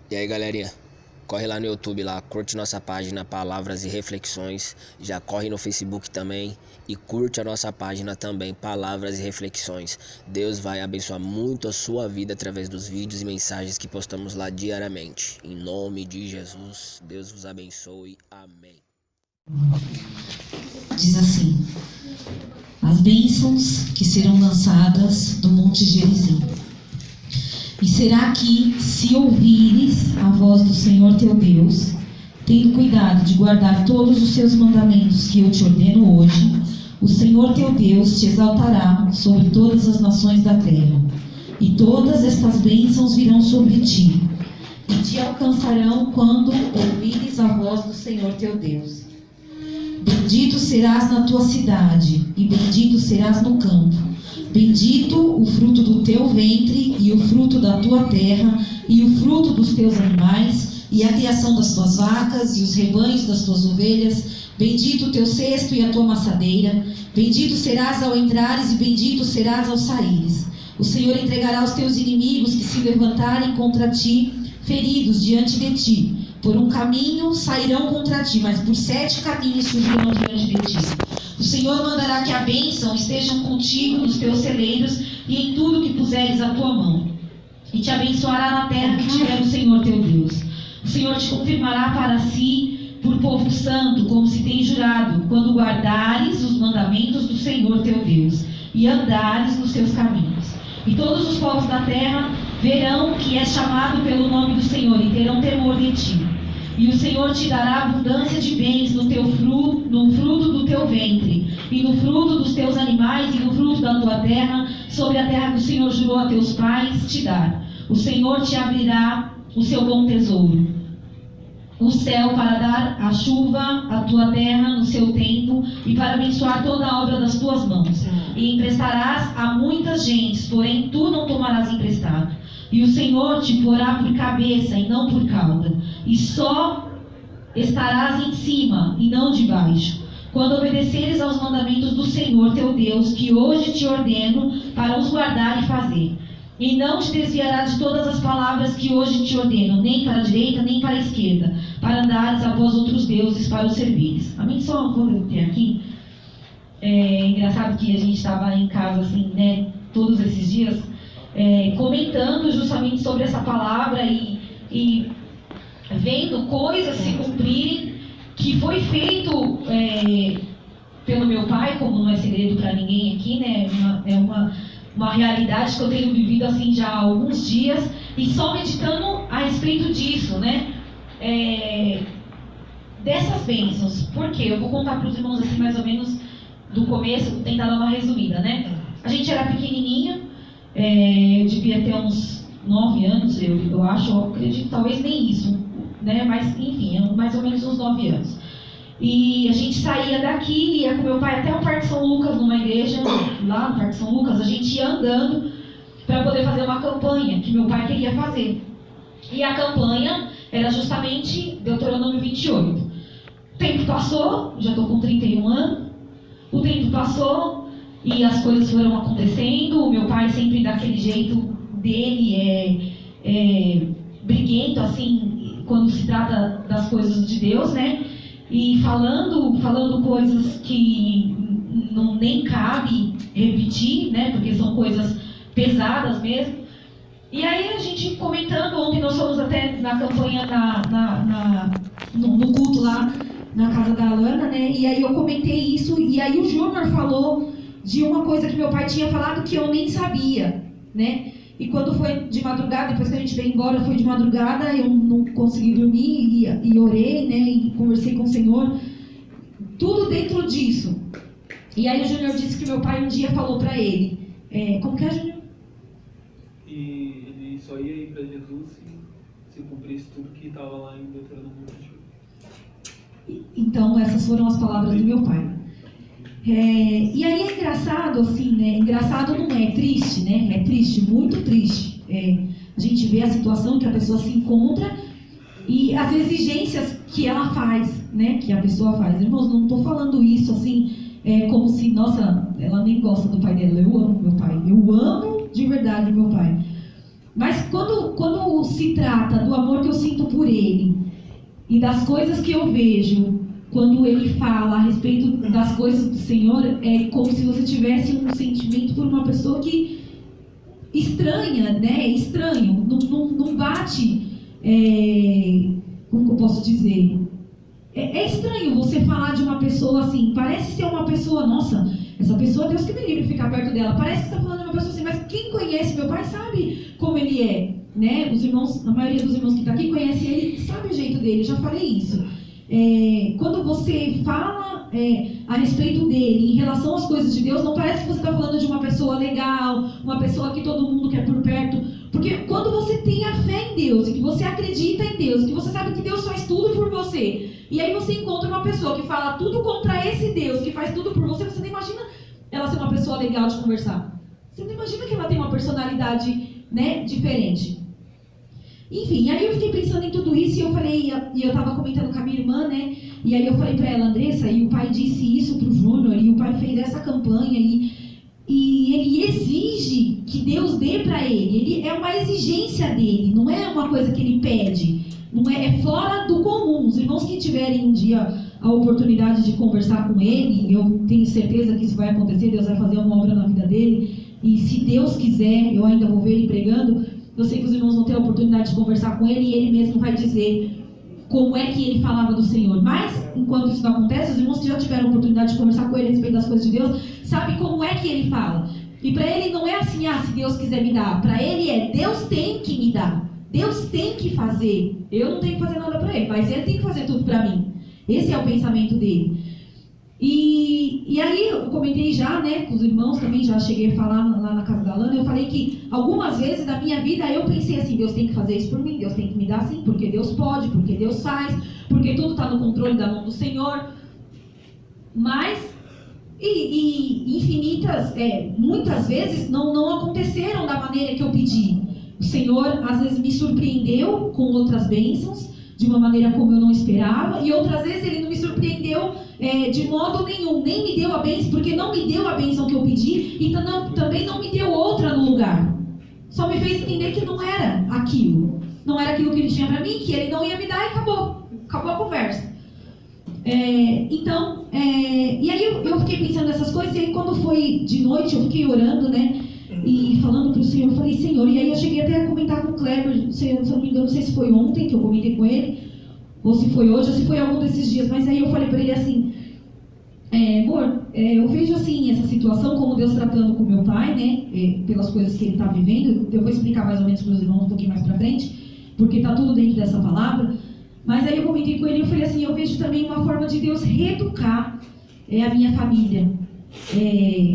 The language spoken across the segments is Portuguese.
E aí, galerinha, corre lá no YouTube lá, curte nossa página Palavras e Reflexões, já corre no Facebook também e curte a nossa página também Palavras e Reflexões. Deus vai abençoar muito a sua vida através dos vídeos e mensagens que postamos lá diariamente. Em nome de Jesus, Deus vos abençoe. Amém. Diz assim: as bênçãos que serão lançadas do Monte Gerizim. E será que, se ouvires a voz do Senhor teu Deus, tendo cuidado de guardar todos os seus mandamentos que eu te ordeno hoje, o Senhor teu Deus te exaltará sobre todas as nações da terra. E todas estas bênçãos virão sobre ti, e te alcançarão quando ouvires a voz do Senhor teu Deus. Bendito serás na tua cidade, e bendito serás no campo. Bendito o fruto do teu ventre, e o fruto da tua terra, e o fruto dos teus animais, e a criação das tuas vacas, e os rebanhos das tuas ovelhas. Bendito o teu cesto e a tua maçadeira. Bendito serás ao entrares, e bendito serás ao saíres. O Senhor entregará os teus inimigos que se levantarem contra ti, feridos diante de ti. Por um caminho sairão contra ti, mas por 7 caminhos fugirão diante de ti. O Senhor mandará que a bênção esteja contigo nos teus celeiros e em tudo que puseres a tua mão. E te abençoará na terra que te der o Senhor teu Deus. O Senhor te confirmará para si por povo santo, como se tem jurado, quando guardares os mandamentos do Senhor teu Deus e andares nos seus caminhos. E todos os povos da terra verão que és chamado pelo nome do Senhor e terão temor de ti. E o Senhor te dará abundância de bens no fruto do teu ventre, e no fruto dos teus animais, e no fruto da tua terra, sobre a terra que o Senhor jurou a teus pais te dar. O Senhor te abrirá o seu bom tesouro, o céu, para dar a chuva à tua terra no seu tempo, e para abençoar toda a obra das tuas mãos. E emprestarás a muitas gentes, porém tu não tomarás emprestado. E o Senhor te porá por cabeça e não por cauda, e só estarás em cima e não debaixo, quando obedeceres aos mandamentos do Senhor teu Deus, que hoje te ordeno para os guardar e fazer. E não te desviarás de todas as palavras que hoje te ordeno, nem para a direita, nem para a esquerda, para andares após outros deuses, para os servires. Amém? Só vou ter aqui. É engraçado que a gente estava em casa, assim, né, todos esses dias, comentando justamente sobre essa palavra e vendo coisas se cumprirem que foi feito pelo meu pai, como não é segredo para ninguém aqui, né? É uma realidade que eu tenho vivido assim já há alguns dias, e só meditando a respeito disso, né? Dessas bênçãos. Por quê? Eu vou contar para os irmãos assim mais ou menos do começo, vou tentar dar uma resumida, né? A gente era pequenininho, eu devia ter uns 9 anos, eu acho, eu acredito, talvez nem isso, né? Mas enfim, mais ou menos uns 9 anos. E a gente saía daqui, ia com meu pai até o Parque São Lucas, numa igreja, lá no Parque São Lucas, a gente ia andando para poder fazer uma campanha que meu pai queria fazer. E a campanha era justamente Deuteronômio 28. O tempo passou, já estou com 31 anos, o tempo passou e as coisas foram acontecendo. O meu pai sempre daquele jeito dele, briguento, assim, quando se trata das coisas de Deus, né? E falando coisas que não nem cabe repetir, né? Porque são coisas pesadas mesmo. E aí a gente comentando, ontem nós fomos até na campanha, no culto lá na casa da Alana, né? E aí eu comentei isso, e aí o Júnior falou de uma coisa que meu pai tinha falado que eu nem sabia, né? E quando foi de madrugada, depois que a gente veio embora, foi de madrugada, eu não consegui dormir e orei, né? E conversei com o Senhor, tudo dentro disso. E aí o Júnior disse que meu pai um dia falou para ele, como que é, Júnior? E ele só ia ir para Jesus se cumprisse tudo que estava lá em Deuteronômio 28. Então essas foram as palavras do meu pai. E aí é engraçado, assim, né? Engraçado não é triste, né? É triste, muito triste. A gente vê a situação que a pessoa se encontra e as exigências que ela faz, né? Que a pessoa faz. Irmãos, não estou falando isso assim, como se, nossa, ela nem gosta do pai dela. Eu amo meu pai. Eu amo de verdade meu pai. Mas quando se trata do amor que eu sinto por ele e das coisas que eu vejo, quando ele fala a respeito das coisas do Senhor, é como se você tivesse um sentimento por uma pessoa que estranha, né? Estranho, não bate, como que eu posso dizer? É estranho você falar de uma pessoa assim, parece ser uma pessoa, nossa, essa pessoa, Deus que me livre de ficar perto dela, parece que você está falando de uma pessoa assim, mas quem conhece meu pai sabe como ele é, né? Os irmãos, a maioria dos irmãos que está aqui conhece ele, sabe o jeito dele, eu já falei isso. Quando você fala a respeito dele, em relação às coisas de Deus, não parece que você está falando de uma pessoa legal, uma pessoa que todo mundo quer por perto, porque quando você tem a fé em Deus, e que você acredita em Deus, que você sabe que Deus faz tudo por você, e aí você encontra uma pessoa que fala tudo contra esse Deus, que faz tudo por você, você não imagina ela ser uma pessoa legal de conversar. Você não imagina que ela tem uma personalidade, né, diferente. Enfim, aí eu fiquei pensando em tudo isso e eu falei, e eu estava comentando com a minha irmã, né? E aí eu falei para ela, Andressa, e o pai disse isso para o Júnior, e o pai fez essa campanha, e ele exige que Deus dê para ele. É uma exigência dele, não é uma coisa que ele pede, não é fora do comum. Os irmãos que tiverem um dia a oportunidade de conversar com ele, eu tenho certeza que isso vai acontecer, Deus vai fazer uma obra na vida dele, e se Deus quiser, eu ainda vou ver ele pregando. Eu sei que os irmãos vão ter a oportunidade de conversar com ele e ele mesmo vai dizer como é que ele falava do Senhor. Mas, enquanto isso não acontece, os irmãos que já tiveram a oportunidade de conversar com ele a respeito das coisas de Deus, sabem como é que ele fala. E para ele não é assim, se Deus quiser me dar. Para ele Deus tem que me dar. Deus tem que fazer. Eu não tenho que fazer nada para ele, mas ele tem que fazer tudo para mim. Esse é o pensamento dele. E aí eu comentei já, né, com os irmãos também, já cheguei a falar lá na casa da Lana, eu falei que algumas vezes da minha vida eu pensei assim, Deus tem que fazer isso por mim, Deus tem que me dar assim, porque Deus pode, porque Deus faz, porque tudo está no controle da mão do Senhor. Mas, infinitas, muitas vezes não aconteceram da maneira que eu pedi. O Senhor às vezes me surpreendeu com outras bênçãos, de uma maneira como eu não esperava, e outras vezes ele não me surpreendeu de modo nenhum, nem me deu a bênção, porque não me deu a bênção que eu pedi, e também não me deu outra no lugar. Só me fez entender que não era aquilo, não era aquilo que ele tinha para mim, que ele não ia me dar, e acabou a conversa. Então, e aí eu fiquei pensando nessas coisas, e aí quando foi de noite eu fiquei orando, né, e falando para o Senhor, eu falei, Senhor, e aí eu cheguei até a comentar com o Kleber, se eu não me engano, não sei se foi ontem que eu comentei com ele, ou se foi hoje, ou se foi algum desses dias, mas aí eu falei para ele assim, amor, eu vejo assim essa situação como Deus tratando com meu pai, né, pelas coisas que ele está vivendo. Eu vou explicar mais ou menos para os irmãos um pouquinho mais para frente, porque está tudo dentro dessa palavra. Mas aí eu comentei com ele e eu falei assim, eu vejo também uma forma de Deus reeducar a minha família.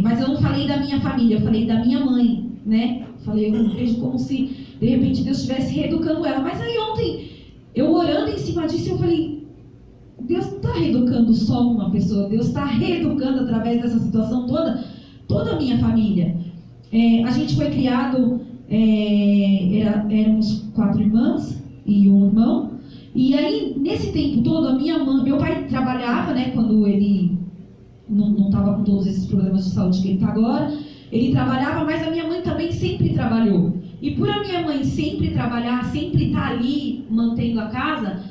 Mas eu não falei da minha família, eu falei da minha mãe, né? Eu vejo como se de repente Deus estivesse reeducando ela. Mas aí ontem, eu orando em cima disso, eu falei, Deus não está reeducando só uma pessoa, Deus está reeducando através dessa situação toda a minha família. A gente foi criado, éramos 4 irmãs e um irmão, e aí nesse tempo todo, meu pai trabalhava, né, quando ele não estava com todos esses problemas de saúde que ele está agora, ele trabalhava, mas a minha mãe também sempre trabalhou. E por a minha mãe sempre trabalhar, sempre estar ali mantendo a casa,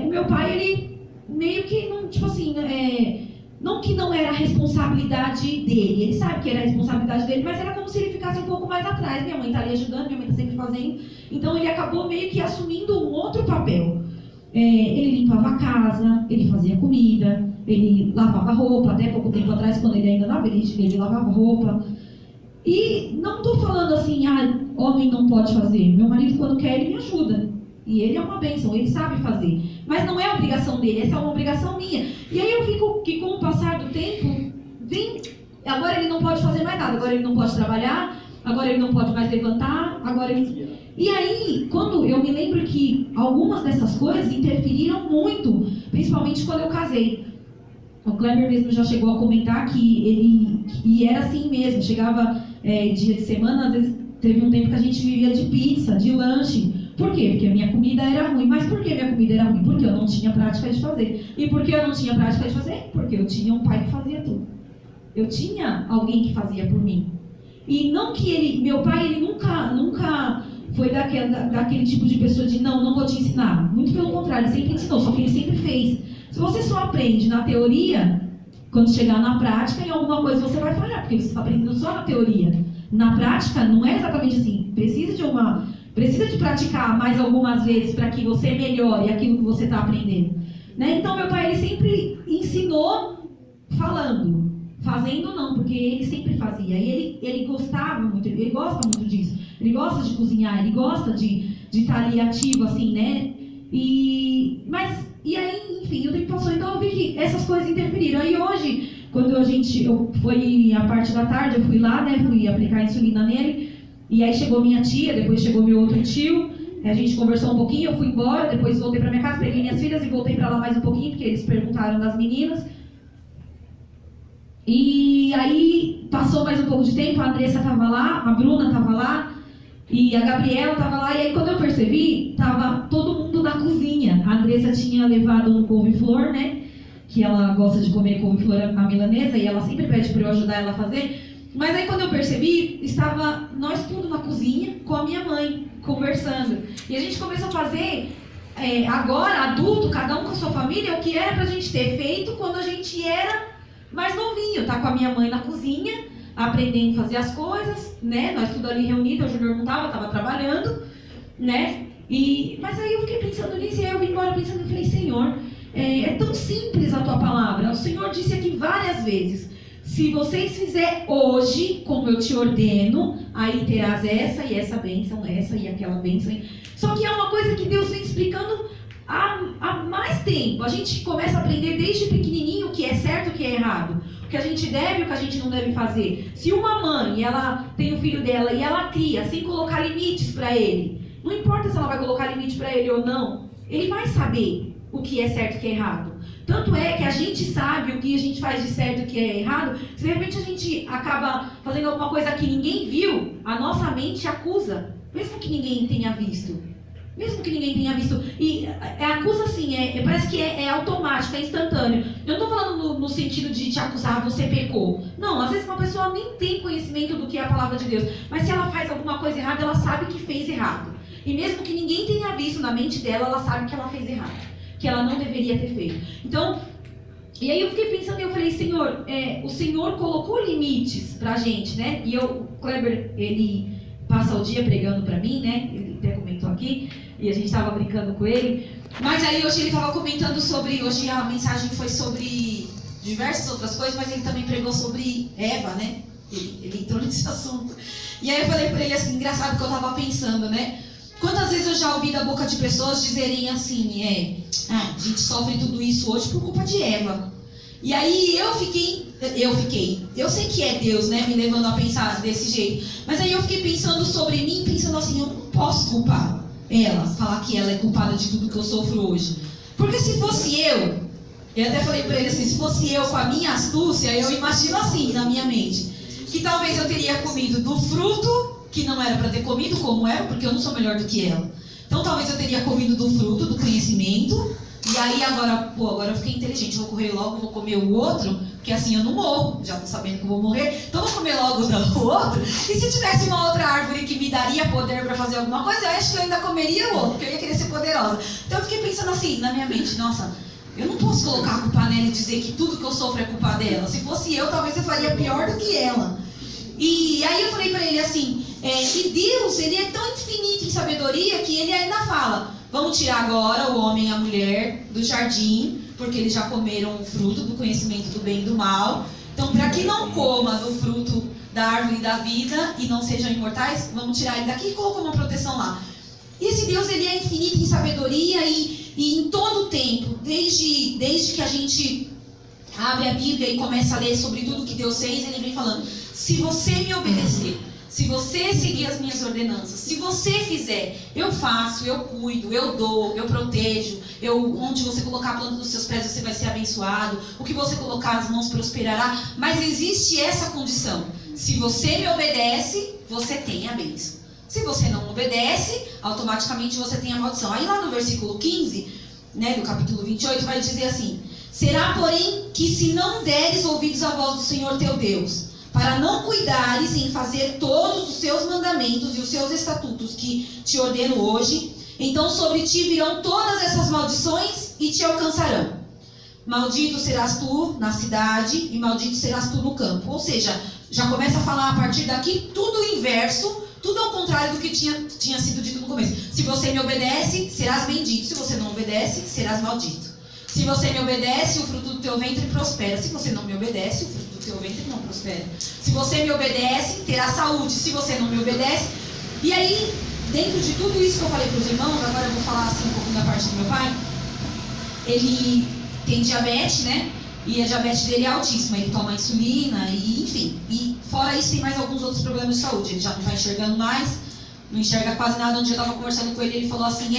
o meu pai, ele meio que não, tipo assim, não que não era a responsabilidade dele, ele sabe que era a responsabilidade dele, mas era como se ele ficasse um pouco mais atrás. Minha mãe está ali ajudando, minha mãe está sempre fazendo, então ele acabou meio que assumindo um outro papel. Ele limpava a casa, ele fazia comida, ele lavava roupa, até pouco tempo atrás, quando ele ainda estava ele lavava roupa. E não estou falando assim, homem não pode fazer. Meu marido, quando quer, ele me ajuda. E ele é uma bênção, ele sabe fazer. Mas não é obrigação dele, essa é uma obrigação minha. E aí eu fico que com o passar do tempo, agora ele não pode fazer mais nada, agora ele não pode trabalhar, agora ele não pode mais levantar, agora ele... E aí, quando eu me lembro que algumas dessas coisas interferiram muito, principalmente quando eu casei. O Kleber mesmo já chegou a comentar que era assim mesmo, chegava dia de semana, às vezes teve um tempo que a gente vivia de pizza, de lanche. Por quê? Porque a minha comida era ruim. Mas por que minha comida era ruim? Porque eu não tinha prática de fazer. E por que eu não tinha prática de fazer? Porque eu tinha um pai que fazia tudo. Eu tinha alguém que fazia por mim. E não que ele, meu pai, ele nunca foi daquele tipo de pessoa de não vou te ensinar. Muito pelo contrário, ele sempre ensinou, só que ele sempre fez. Se você só aprende na teoria, quando chegar na prática, em alguma coisa você vai falhar, porque você está aprendendo só na teoria. Na prática, não é exatamente assim. Precisa de praticar mais algumas vezes para que você melhore aquilo que você está aprendendo. Né? Então, meu pai, ele sempre ensinou falando. Fazendo não, porque ele sempre fazia. E ele gostava muito, ele gosta muito disso. Ele gosta de cozinhar, ele gosta de estar ali ativo, assim, né? E aí, enfim, o tempo passou, então eu vi que essas coisas interferiram. Aí hoje, quando foi a parte da tarde, eu fui lá, né? Fui aplicar insulina nele. E aí chegou minha tia, depois chegou meu outro tio. A gente conversou um pouquinho, eu fui embora, depois voltei para minha casa, peguei minhas filhas e voltei para lá mais um pouquinho, porque eles perguntaram das meninas. E aí passou mais um pouco de tempo, a Andressa estava lá, a Bruna estava lá, e a Gabriela estava lá, e aí quando eu percebi, estava todo mundo na cozinha. A Andressa tinha levado um couve-flor, né? Que ela gosta de comer couve-flor à milanesa, e ela sempre pede para eu ajudar ela a fazer. Mas aí quando eu percebi, estava nós tudo na cozinha com a minha mãe, conversando. E a gente começou a fazer, agora, adulto, cada um com a sua família, o que era pra gente ter feito quando a gente era mais novinho. Tá com a minha mãe na cozinha, aprendendo a fazer as coisas, né? Nós tudo ali reunidos, o Júnior não estava trabalhando, né? Mas aí eu fiquei pensando nisso, e aí eu vim embora pensando, eu falei, Senhor, é tão simples a tua palavra. O Senhor disse aqui várias vezes, se vocês fizerem hoje, como eu te ordeno, aí terás essa e essa bênção, essa e aquela bênção. Só que é uma coisa que Deus vem explicando há mais tempo. A gente começa a aprender desde pequenininho o que é certo e o que é errado. O que a gente deve e o que a gente não deve fazer. Se uma mãe, ela tem o filho dela e ela cria sem colocar limites para ele, não importa se ela vai colocar limite para ele ou não, ele vai saber o que é certo e o que é errado. Tanto é que a gente sabe o que a gente faz de certo e o que é errado. Se de repente a gente acaba fazendo alguma coisa que ninguém viu, a nossa mente acusa, mesmo que ninguém tenha visto. Mesmo que ninguém tenha visto. E acusa assim, parece que é automático, é instantâneo. Eu não estou falando no sentido de te acusar, você pecou. Não, às vezes uma pessoa nem tem conhecimento do que é a palavra de Deus. Mas se ela faz alguma coisa errada, ela sabe que fez errado. E mesmo que ninguém tenha visto na mente dela, ela sabe que ela fez errado. Que ela não deveria ter feito. Então, e aí eu fiquei pensando e eu falei, Senhor, o Senhor colocou limites pra gente, né? E o Kleber, ele passa o dia pregando pra mim, né? Ele até comentou aqui, e a gente tava brincando com ele. Mas aí hoje ele tava comentando hoje a mensagem foi sobre diversas outras coisas, mas ele também pregou sobre Eva, né? Ele entrou nesse assunto. E aí eu falei pra ele assim, engraçado que eu tava pensando, né? Quantas vezes eu já ouvi da boca de pessoas dizerem assim, a gente sofre tudo isso hoje por culpa de Eva. E aí eu sei que é Deus, né, me levando a pensar desse jeito. Mas aí eu fiquei pensando sobre mim, pensando assim, eu não posso culpar ela, falar que ela é culpada de tudo que eu sofro hoje. Porque se fosse eu até falei pra ele assim, se fosse eu com a minha astúcia, eu imagino assim na minha mente, que talvez eu teria comido do fruto que não era para ter comido como era, porque eu não sou melhor do que ela. Então talvez eu teria comido do fruto, do conhecimento, e aí agora eu fiquei inteligente, vou correr logo, vou comer o outro, porque assim eu não morro, já tô sabendo que eu vou morrer, então vou comer logo o outro, e se tivesse uma outra árvore que me daria poder para fazer alguma coisa, eu acho que eu ainda comeria o outro, porque eu ia querer ser poderosa. Então eu fiquei pensando assim, na minha mente, nossa, eu não posso colocar a culpa nela e dizer que tudo que eu sofro é culpa dela. Se fosse eu, talvez eu faria pior do que ela. E aí eu falei pra ele assim, e Deus, ele é tão infinito em sabedoria que ele ainda fala, vamos tirar agora o homem e a mulher do jardim, porque eles já comeram o fruto do conhecimento do bem e do mal. Então, para que não coma do fruto da árvore da vida e não sejam imortais, vamos tirar ele daqui e colocou uma proteção lá. E esse Deus, ele é infinito em sabedoria e em todo o tempo, desde que a gente abre a Bíblia e começa a ler sobre tudo que Deus fez, ele vem falando, se você me obedecer, se você seguir as minhas ordenanças, se você fizer, eu faço, eu cuido, eu dou, eu protejo, onde você colocar a planta dos seus pés, você vai ser abençoado, o que você colocar as mãos prosperará, mas existe essa condição, se você me obedece, você tem a bênção. Se você não obedece, automaticamente você tem a maldição. Aí lá no versículo 15, né, do capítulo 28, vai dizer assim, será, porém, que se não deres ouvidos à voz do Senhor teu Deus, para não cuidares em fazer todos os seus mandamentos e os seus estatutos que te ordeno hoje, então sobre ti virão todas essas maldições e te alcançarão. Maldito serás tu na cidade e maldito serás tu no campo. Ou seja, já começa a falar a partir daqui tudo o inverso, tudo ao contrário do que tinha sido dito no começo. Se você me obedece, serás bendito. Se você não obedece, serás maldito. Se você me obedece, o fruto do teu ventre prospera. Se você não me obedece, o fruto do teu ventre não prospera. Se você me obedece, terá saúde. Se você não me obedece... E aí, dentro de tudo isso que eu falei para os irmãos, agora eu vou falar assim um pouquinho da parte do meu pai. Ele tem diabetes, né? E a diabetes dele é altíssima. Ele toma insulina e enfim. E fora isso tem mais alguns outros problemas de saúde. Ele já não está enxergando mais, não enxerga quase nada. Um dia eu estava conversando com ele, ele falou assim,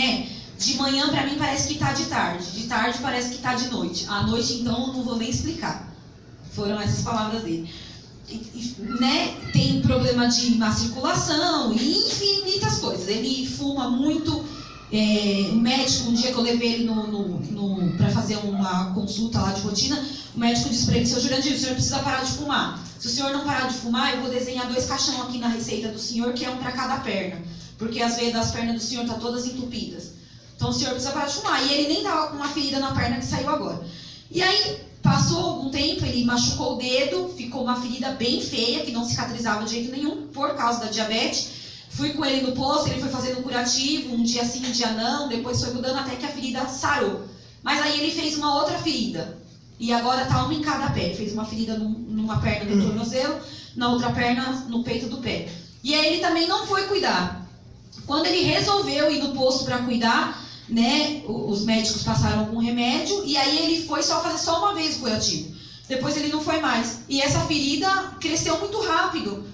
de manhã para mim parece que está de tarde parece que está de noite. À noite então eu não vou nem explicar. Foram essas palavras dele. Né? Tem problema de má circulação e infinitas coisas. Ele fuma muito. O médico, um dia que eu levei ele para fazer uma consulta lá de rotina, o médico disse para ele, seu Jurandir, o senhor precisa parar de fumar. Se o senhor não parar de fumar, eu vou desenhar 2 caixão aqui na receita do senhor, que é um para cada perna, porque as veias das pernas do senhor estão todas entupidas. Então o senhor precisa parar de fumar. E ele nem estava com uma ferida na perna que saiu agora. E aí, passou algum tempo, ele machucou o dedo, ficou uma ferida bem feia, que não cicatrizava de jeito nenhum, por causa da diabetes. Fui com ele no posto, ele foi fazendo curativo, um dia sim, um dia não, depois foi mudando até que a ferida sarou. Mas aí ele fez uma outra ferida, e agora tá uma em cada pé. Ele fez uma ferida numa perna no tornozelo, na outra perna no peito do pé. E aí ele também não foi cuidar. Quando ele resolveu ir no posto para cuidar, né, os médicos passaram algum remédio, e aí ele foi fazer só uma vez o curativo. Depois ele não foi mais. E essa ferida cresceu muito rápido,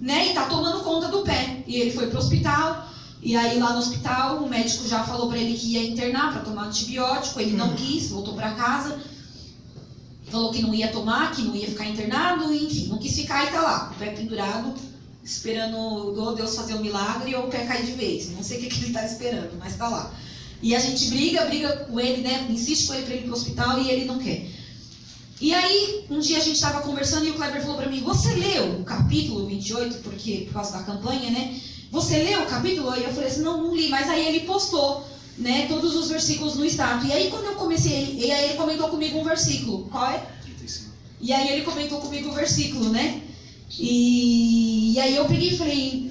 né, e tá tomando conta do pé. E ele foi pro hospital, e aí lá no hospital o médico já falou para ele que ia internar para tomar antibiótico. Ele não quis, voltou para casa, falou que não ia tomar, que não ia ficar internado, enfim, não quis ficar e tá lá, com o pé pendurado, esperando Deus fazer um milagre ou o pé cair de vez. Não sei o que ele tá esperando, mas tá lá. E a gente briga com ele, né, insiste com ele para ir pro hospital e ele não quer. E aí, um dia a gente estava conversando e o Kleber falou para mim, você leu o capítulo 28, porque, por causa da campanha, né? Você leu o capítulo? E eu falei assim, não li, mas aí ele postou, né, todos os versículos no status. E aí quando eu comecei, e aí ele comentou comigo um versículo. Qual é? 35. E aí ele comentou comigo o versículo, né? E aí eu peguei e falei,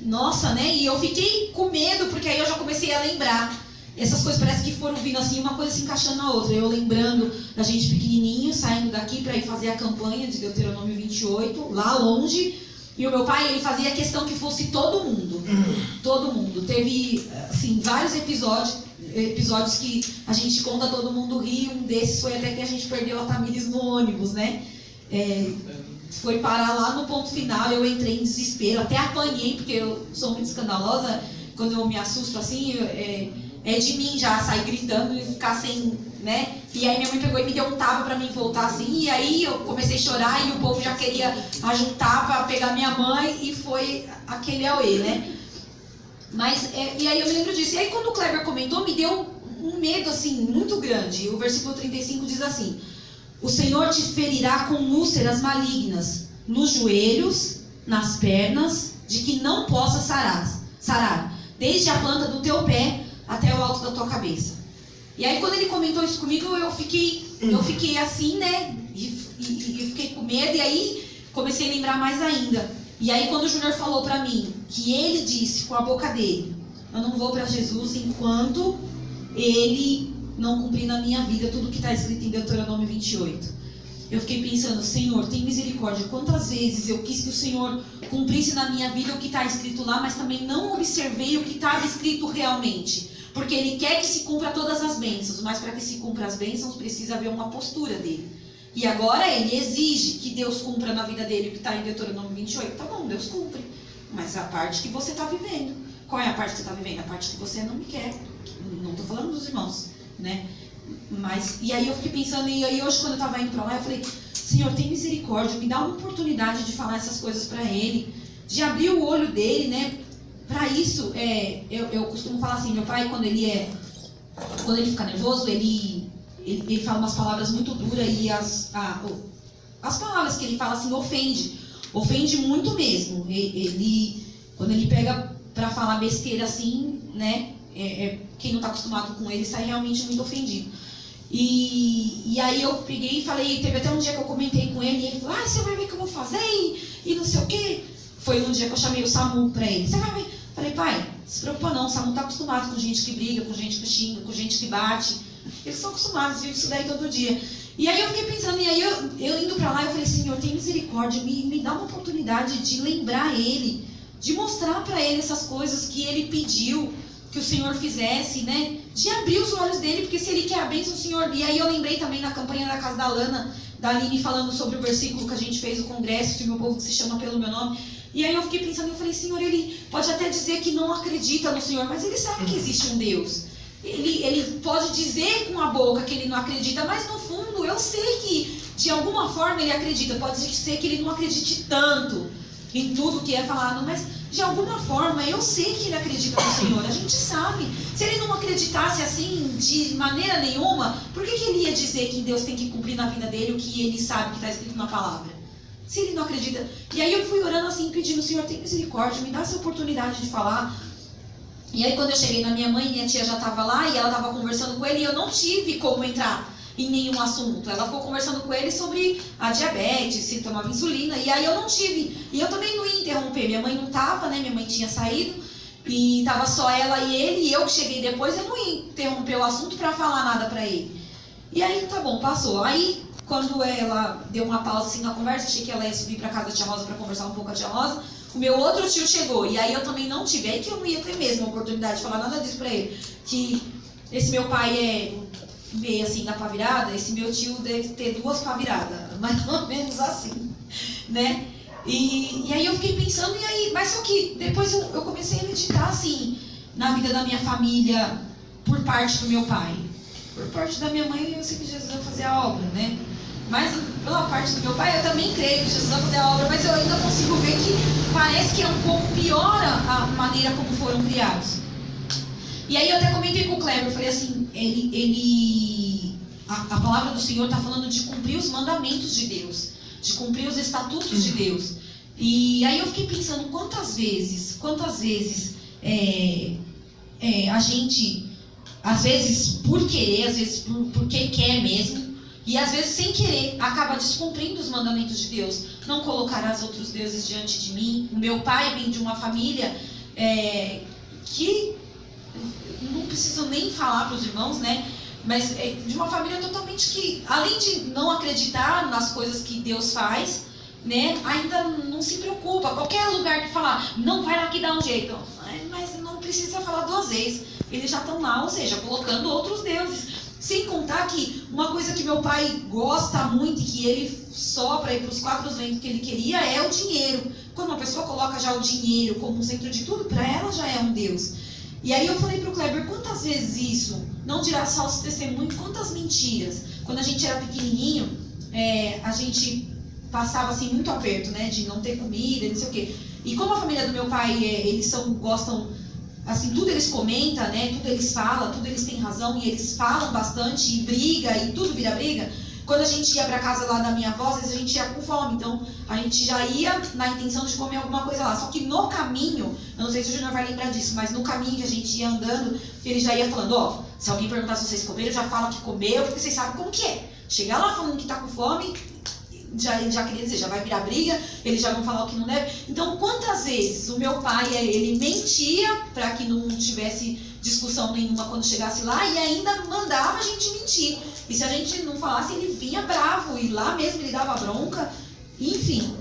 nossa, né? E eu fiquei com medo, porque aí eu já comecei a lembrar. Essas coisas parece que foram vindo assim, uma coisa se encaixando na outra. Eu lembrando da gente pequenininho, saindo daqui para ir fazer a campanha de Deuteronômio 28, lá longe. E o meu pai, ele fazia questão que fosse todo mundo. Todo mundo. Teve, assim, vários episódios que a gente conta, todo mundo ri. Um desses foi até que a gente perdeu a Tamires no ônibus, né? Foi parar lá no ponto final, eu entrei em desespero. Até apanhei, porque eu sou muito escandalosa. Quando eu me assusto assim, é de mim já sair gritando e ficar sem, né? E aí minha mãe pegou e me deu um tapa pra mim voltar assim, e aí eu comecei a chorar e o povo já queria ajuntar pra pegar minha mãe e foi aquele auê, né? Mas, e aí eu me lembro disso. E aí quando o Kleber comentou, me deu um medo assim, muito grande. O versículo 35 diz assim, o Senhor te ferirá com úlceras malignas nos joelhos, nas pernas, de que não possa sarar, desde a planta do teu pé até o alto da tua cabeça. E aí quando ele comentou isso comigo, eu fiquei assim, né? E fiquei com medo, e aí comecei a lembrar mais ainda. E aí quando o Júnior falou pra mim, que ele disse com a boca dele, eu não vou pra Jesus enquanto ele não cumprir na minha vida tudo que está escrito em Deuteronômio 28. Eu fiquei pensando, Senhor, tem misericórdia. Quantas vezes eu quis que o Senhor cumprisse na minha vida o que está escrito lá, mas também não observei o que estava escrito realmente. Porque Ele quer que se cumpra todas as bênçãos, mas para que se cumpra as bênçãos precisa haver uma postura dele. E agora Ele exige que Deus cumpra na vida dele o que está em Deuteronômio 28. Tá bom, Deus cumpre, mas a parte que você está vivendo. Qual é a parte que você está vivendo? A parte que você não me quer. Não estou falando dos irmãos, né? Mas, e aí eu fiquei pensando, e aí hoje quando eu estava indo para lá, eu falei, Senhor, tem misericórdia, me dá uma oportunidade de falar essas coisas para Ele, de abrir o olho dele, né? Para isso, eu costumo falar assim, meu pai, quando ele fica nervoso, ele fala umas palavras muito duras, e as palavras que ele fala assim ofende Ofende muito mesmo. Ele, quando ele pega pra falar besteira assim, né? Quem não tá acostumado com ele sai realmente muito ofendido. E aí eu peguei e falei, teve até um dia que eu comentei com ele, e ele falou, você vai ver o que eu vou fazer e não sei o quê. Foi um dia que eu chamei o Samu pra ele. Você vai ver? Falei, pai, se preocupa não, o Samu tá acostumado com gente que briga, com gente que xinga, com gente que bate. Eles estão acostumados, vivem isso daí todo dia. E aí eu fiquei pensando, e aí eu indo pra lá, eu falei, Senhor, tem misericórdia, me dá uma oportunidade de lembrar ele, de mostrar pra ele essas coisas que ele pediu que o Senhor fizesse, né? De abrir os olhos dele, porque se ele quer a bênção do Senhor. E aí eu lembrei também na campanha da Casa da Lana, da Aline, falando sobre o versículo que a gente fez no congresso, se o meu povo se chama pelo meu nome. E aí eu fiquei pensando, eu falei, Senhor, ele pode até dizer que não acredita no Senhor, mas ele sabe que existe um Deus. Ele pode dizer com a boca que ele não acredita, mas no fundo eu sei que de alguma forma ele acredita. Pode ser que ele não acredite tanto em tudo que é falado, mas de alguma forma eu sei que ele acredita no Senhor. A gente sabe. Se ele não acreditasse assim de maneira nenhuma, por que ele ia dizer que Deus tem que cumprir na vida dele o que ele sabe que está escrito na palavra? Se ele não acredita. E aí eu fui orando assim, pedindo, Senhor, tem misericórdia, me dá essa oportunidade de falar. E aí quando eu cheguei na minha mãe, minha tia já estava lá e ela estava conversando com ele, e eu não tive como entrar em nenhum assunto. Ela ficou conversando com ele sobre a diabetes, se tomava insulina, e aí eu não tive. E eu também não ia interromper. Minha mãe não estava, né? Minha mãe tinha saído e estava só ela e ele, e eu que cheguei depois, eu não ia interromper o assunto para falar nada para ele. E aí tá bom, passou. Aí quando ela deu uma pausa assim na conversa, achei que ela ia subir para casa da tia Rosa para conversar um pouco com a tia Rosa. O meu outro tio chegou, e aí eu também não tive, aí que eu não ia ter mesmo a oportunidade de falar nada disso pra ele, que esse meu pai é meio assim na pá virada, esse meu tio deve ter 2 pá viradas, mais ou menos assim, né? E aí eu fiquei pensando, e aí, mas só que depois eu comecei a meditar assim, na vida da minha família, por parte do meu pai. Por parte da minha mãe, eu sei que Jesus vai fazer a obra, né? Mas pela parte do meu pai, eu também creio que Jesus vai fazer a obra, mas eu ainda consigo ver que parece que é um pouco pior a maneira como foram criados. E aí eu até comentei com o Kleber, eu falei assim, a palavra do Senhor está falando de cumprir os mandamentos de Deus, de cumprir os estatutos de Deus. E aí eu fiquei pensando, quantas vezes a gente, às vezes por querer, às vezes porque quer mesmo, e às vezes sem querer, acaba descumprindo os mandamentos de Deus. Não colocarás outros deuses diante de mim. O meu pai vem de uma família que, não preciso nem falar para os irmãos, né? Mas de uma família totalmente que, além de não acreditar nas coisas que Deus faz, né? Ainda não se preocupa. Qualquer lugar que falar, não, vai lá que dá um jeito. Mas não precisa falar 2 vezes. Eles já estão lá, ou seja, colocando outros deuses. Sem contar que uma coisa que meu pai gosta muito e que ele sopra para os 4 ventos que ele queria é o dinheiro. Quando uma pessoa coloca já o dinheiro como um centro de tudo, para ela já é um Deus. E aí eu falei para o Kleber, quantas vezes isso, não dirá falso testemunho, quantas mentiras. Quando a gente era pequenininho, a gente passava assim muito aperto, né, de não ter comida, não sei o quê. E como a família do meu pai, eles gostam... Assim, tudo eles comentam, né? Tudo eles falam, tudo eles têm razão e eles falam bastante e briga e tudo vira briga. Quando a gente ia pra casa lá da minha avó, às vezes a gente ia com fome, então a gente já ia na intenção de comer alguma coisa lá. Só que no caminho, eu não sei se o Júnior vai lembrar disso, mas no caminho que a gente ia andando, ele já ia falando, se alguém perguntar se vocês comeram, já fala que comeu, porque vocês sabem como que é. Chegar lá falando que tá com fome, já queria dizer, já vai virar briga, eles já vão falar o que não deve. Então, quantas vezes o meu pai, ele mentia para que não tivesse discussão nenhuma quando chegasse lá e ainda mandava a gente mentir. E se a gente não falasse, ele vinha bravo e lá mesmo ele dava bronca, enfim.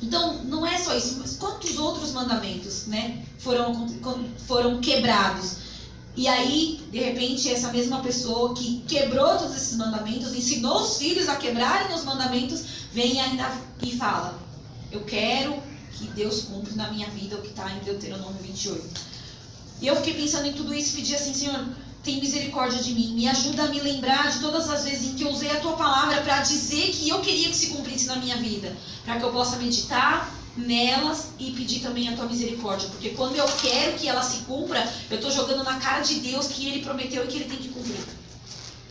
Então, não é só isso, mas quantos outros mandamentos, né, foram quebrados? E aí, de repente, essa mesma pessoa que quebrou todos esses mandamentos, ensinou os filhos a quebrarem os mandamentos, vem ainda e fala, eu quero que Deus cumpra na minha vida o que está em Deuteronômio 28. E eu fiquei pensando em tudo isso e pedi assim, Senhor, tem misericórdia de mim, me ajuda a me lembrar de todas as vezes em que eu usei a Tua palavra para dizer que eu queria que se cumprisse na minha vida, para que eu possa meditar nelas e pedir também a Tua misericórdia, porque quando eu quero que ela se cumpra, eu estou jogando na cara de Deus que Ele prometeu e que Ele tem que cumprir.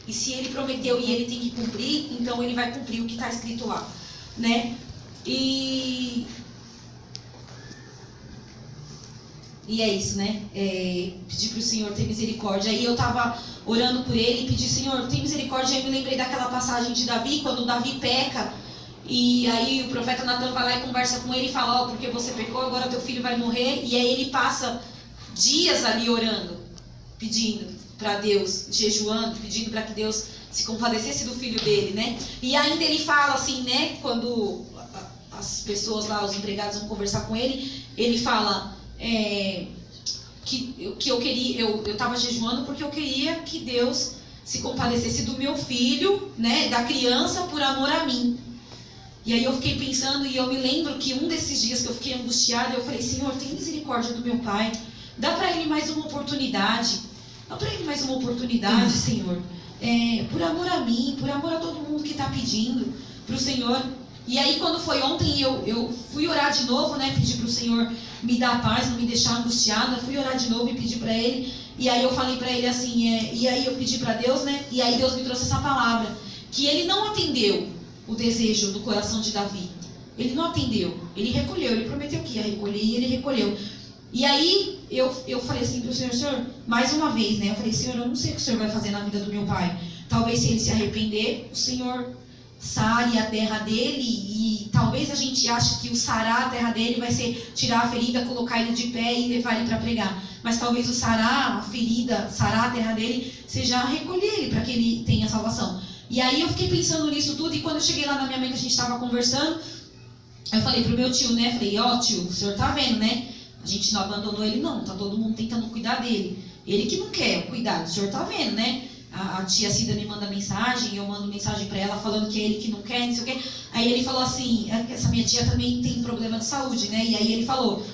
E se Ele prometeu e Ele tem que cumprir, então Ele vai cumprir o que está escrito lá, né? E é isso, né? Pedir para o Senhor ter misericórdia. Aí eu estava orando por ele e pedi, Senhor, tem misericórdia. Aí eu me lembrei daquela passagem de Davi, quando Davi peca. E aí o profeta Natan vai lá e conversa com ele e fala, ó, porque você pecou, agora teu filho vai morrer. E aí ele passa dias ali orando, pedindo para Deus, jejuando, pedindo para que Deus se compadecesse do filho dele, né? E ainda ele fala assim, né? Quando as pessoas lá, os empregados vão conversar com ele, ele fala que eu estava jejuando porque eu queria que Deus se compadecesse do meu filho, né? Da criança por amor a mim. E aí eu fiquei pensando e eu me lembro que um desses dias que eu fiquei angustiada, eu falei, Senhor, tem misericórdia do meu pai. Dá para ele mais uma oportunidade. Dá para ele mais uma oportunidade, Senhor. Por amor a mim, por amor a todo mundo que está pedindo para o Senhor. E aí quando foi ontem, eu fui orar de novo, né? Pedir para o Senhor me dar paz, não me deixar angustiada. Fui orar de novo e pedir para Ele. E aí eu falei para Ele assim, e aí eu pedi para Deus, né? E aí Deus me trouxe essa palavra. Que Ele não atendeu o desejo do coração de Davi. Ele não atendeu. Ele recolheu. Ele prometeu que ia recolher e Ele recolheu. E aí eu falei assim para o Senhor, mais uma vez, né? Eu falei, Senhor, eu não sei o que o Senhor vai fazer na vida do meu pai. Talvez se ele se arrepender, o Senhor sare a terra dele. E talvez a gente ache que o sarar a terra dele vai ser tirar a ferida, colocar ele de pé e levar ele para pregar. Mas talvez o sarar a ferida, sarar a terra dele, seja recolher ele para que ele tenha salvação. E aí eu fiquei pensando nisso tudo. E quando eu cheguei lá na minha mãe, que a gente estava conversando, eu falei pro meu tio, né? Falei, ó, tio, o senhor tá vendo, né? A gente não abandonou ele, não. Tá todo mundo tentando cuidar dele. Ele que não quer o cuidado. O senhor tá vendo, né? A tia Cida me manda mensagem, eu mando mensagem para ela falando que é ele que não quer, não sei o quê. Aí ele falou assim, essa minha tia também tem problema de saúde, né? E aí ele falou,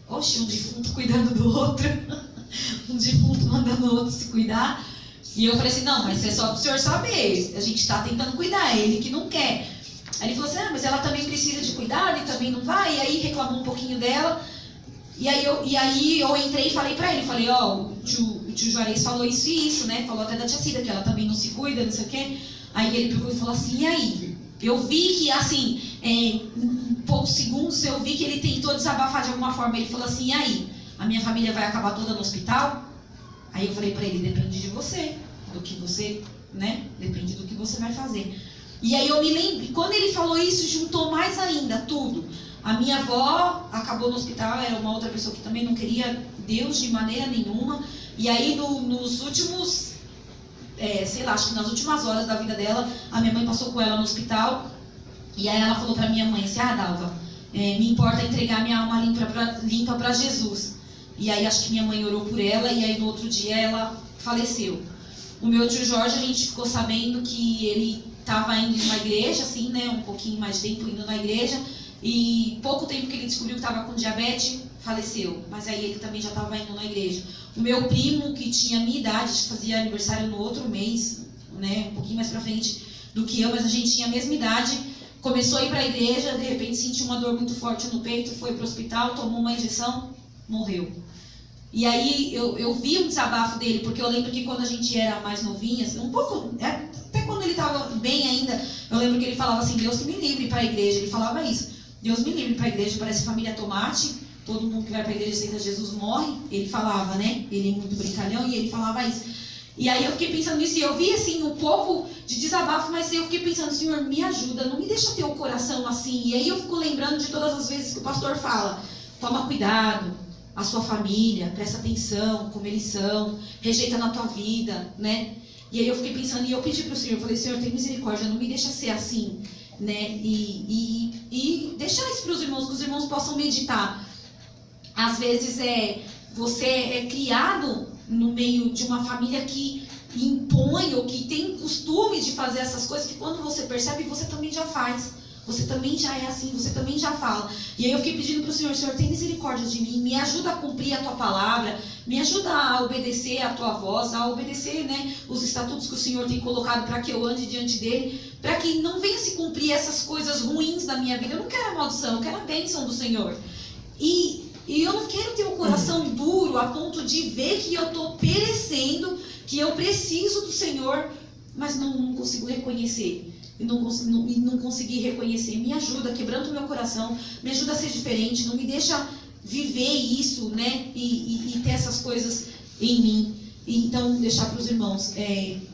oxe, um defunto cuidando do outro. Um defunto mandando o outro se cuidar. E eu falei assim, não, mas é só pro senhor saber. A gente tá tentando cuidar, é ele que não quer. Aí ele falou assim, mas ela também precisa de cuidado e também não vai. E aí reclamou um pouquinho dela. E aí eu entrei e falei pra ele, falei, ó, o tio Juarez falou isso e isso, né? Falou até da tia Cida, que ela também não se cuida, não sei o quê. Aí ele pegou e falou assim, e aí? Eu vi que, assim, em poucos segundos, eu vi que ele tentou desabafar de alguma forma. Ele falou assim, e aí? A minha família vai acabar toda no hospital? Aí eu falei pra ele, depende de você, do que você, né? Depende do que você vai fazer. E aí eu me lembro, quando ele falou isso, juntou mais ainda tudo. A minha avó acabou no hospital, era uma outra pessoa que também não queria Deus de maneira nenhuma. E aí nos últimos, acho que nas últimas horas da vida dela, a minha mãe passou com ela no hospital. E aí ela falou pra minha mãe assim, Dalva, me importa entregar minha alma limpa pra Jesus. E aí acho que minha mãe orou por ela e aí no outro dia ela faleceu. O meu tio Jorge, a gente ficou sabendo que ele estava indo em uma igreja, assim, né, um pouquinho mais de tempo indo na igreja, e pouco tempo que ele descobriu que estava com diabetes, faleceu. Mas aí ele também já estava indo na igreja. O meu primo, que tinha a minha idade, acho que fazia aniversário no outro mês, né, um pouquinho mais pra frente do que eu, mas a gente tinha a mesma idade, começou a ir para a igreja, de repente sentiu uma dor muito forte no peito, foi para o hospital, tomou uma injeção, morreu. E aí eu vi um desabafo dele, porque eu lembro que quando a gente era mais novinha, um pouco, até quando ele estava bem ainda, eu lembro que ele falava assim, Deus que me livre para a igreja, ele falava isso, Deus me livre para a igreja, parece família tomate, todo mundo que vai para a igreja e aceita Jesus morre, ele falava, né, ele é muito brincalhão e ele falava isso. E aí eu fiquei pensando nisso, e eu vi assim um pouco de desabafo, mas eu fiquei pensando, Senhor, me ajuda, não me deixa ter o coração assim. E aí eu fico lembrando de todas as vezes que o pastor fala, toma cuidado, a sua família, presta atenção, como eles são, rejeita na tua vida, né? E aí eu fiquei pensando, e eu pedi para o Senhor, eu falei, Senhor, tem misericórdia, não me deixa ser assim, né? E deixar isso para os irmãos, que os irmãos possam meditar. Às vezes você é criado no meio de uma família que impõe ou que tem costume de fazer essas coisas, que quando você percebe, você também já faz. Você também já é assim, você também já fala. E aí eu fiquei pedindo para o Senhor, Senhor, tem misericórdia de mim, me ajuda a cumprir a tua palavra, me ajuda a obedecer a tua voz, a obedecer, né, os estatutos que o Senhor tem colocado para que eu ande diante dele, para que não venha se cumprir essas coisas ruins da minha vida. Eu não quero a maldição, eu quero a bênção do Senhor. E eu não quero ter um coração duro a ponto de ver que eu estou perecendo, que eu preciso do Senhor, mas não consigo reconhecer. e não conseguir reconhecer. Me ajuda, quebrando o meu coração, me ajuda a ser diferente, não me deixa viver isso, né? E ter essas coisas em mim. Então, deixar para os irmãos,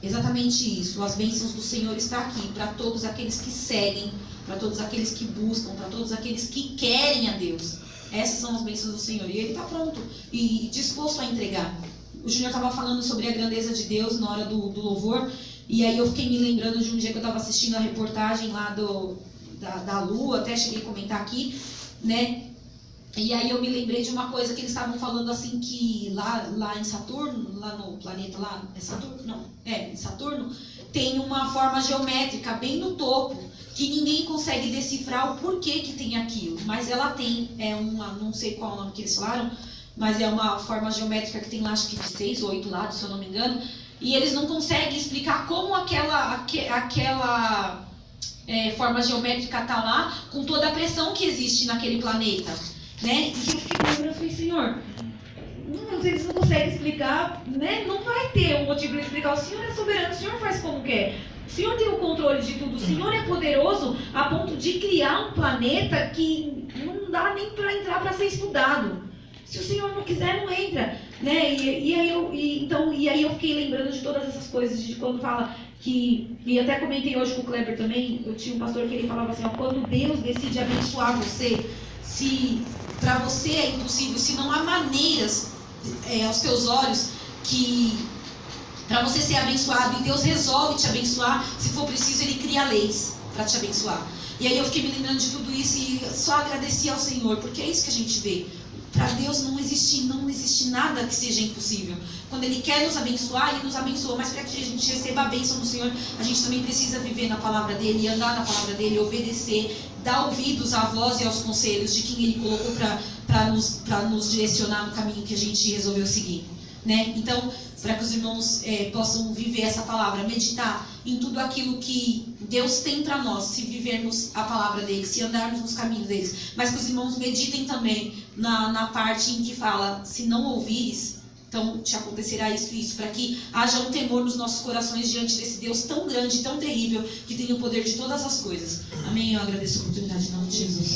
exatamente isso. As bênçãos do Senhor estão aqui para todos aqueles que seguem, para todos aqueles que buscam, para todos aqueles que querem a Deus. Essas são as bênçãos do Senhor. E Ele está pronto e disposto a entregar. O Júnior estava falando sobre a grandeza de Deus na hora do louvor. E aí eu fiquei me lembrando de um dia que eu estava assistindo a reportagem lá da Lua, até cheguei a comentar aqui, né? E aí eu me lembrei de uma coisa que eles estavam falando assim, que lá em Saturno, lá no planeta lá, é Saturno? Não, em Saturno, tem uma forma geométrica bem no topo, que ninguém consegue decifrar o porquê que tem aquilo, mas ela tem, não sei qual é o nome que eles falaram, mas é uma forma geométrica que tem lá, acho que de 6 ou 8 lados, se eu não me engano, e eles não conseguem explicar como aquela forma geométrica está lá, com toda a pressão que existe naquele planeta. Né? E eu fiquei lembrando, eu falei, Senhor, se eles não conseguem explicar, né? Não vai ter um motivo para explicar. O Senhor é soberano, o Senhor faz como quer. O Senhor tem o controle de tudo. O Senhor é poderoso a ponto de criar um planeta que não dá nem para entrar para ser estudado. Se o Senhor não quiser, não entra. Né? E aí eu fiquei lembrando de todas essas coisas, de quando fala que, e até comentei hoje com o Kleber também, eu tinha um pastor que ele falava assim, quando Deus decide abençoar você, se para você é impossível, se não há maneiras aos teus olhos que para você ser abençoado, e Deus resolve te abençoar, se for preciso Ele cria leis para te abençoar. E aí eu fiquei me lembrando de tudo isso e só agradeci ao Senhor, porque é isso que a gente vê. Para Deus não existe nada que seja impossível. Quando Ele quer nos abençoar, Ele nos abençoa. Mas para que a gente receba a bênção do Senhor, a gente também precisa viver na palavra dEle, andar na palavra dEle, obedecer, dar ouvidos à voz e aos conselhos de quem Ele colocou para nos direcionar no caminho que a gente resolveu seguir. Né? Então, para que os irmãos possam viver essa palavra, meditar em tudo aquilo que Deus tem para nós, se vivermos a palavra dele, se andarmos nos caminhos deles, mas que os irmãos meditem também na parte em que fala, se não ouvires, então te acontecerá isso e isso, para que haja um temor nos nossos corações diante desse Deus tão grande, tão terrível, que tem o poder de todas as coisas. Amém? Eu agradeço a oportunidade em nome de Jesus.